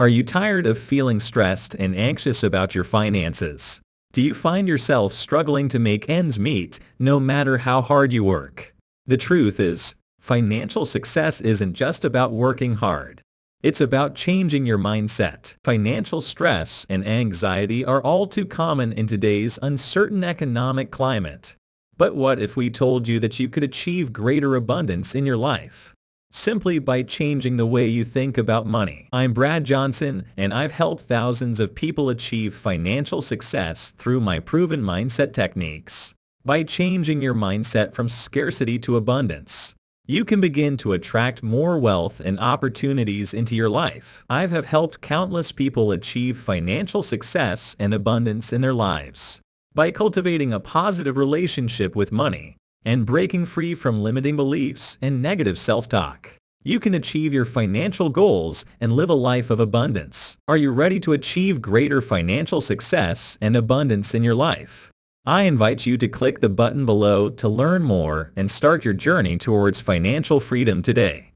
Are you tired of feeling stressed and anxious about your finances? Do you find yourself struggling to make ends meet, no matter how hard you work? The truth is, financial success isn't just about working hard. It's about changing your mindset. Financial stress and anxiety are all too common in today's uncertain economic climate. But what if we told you that you could achieve greater abundance in your life simply by changing the way you think about money? I'm Brad Johnson, and I've helped thousands of people achieve financial success through my proven mindset techniques. By changing your mindset from scarcity to abundance, you can begin to attract more wealth and opportunities into your life. I have helped countless people achieve financial success and abundance in their lives by cultivating a positive relationship with money and breaking free from limiting beliefs and negative self-talk. You can achieve your financial goals and live a life of abundance. Are you ready to achieve greater financial success and abundance in your life? I invite you to click the button below to learn more and start your journey towards financial freedom today.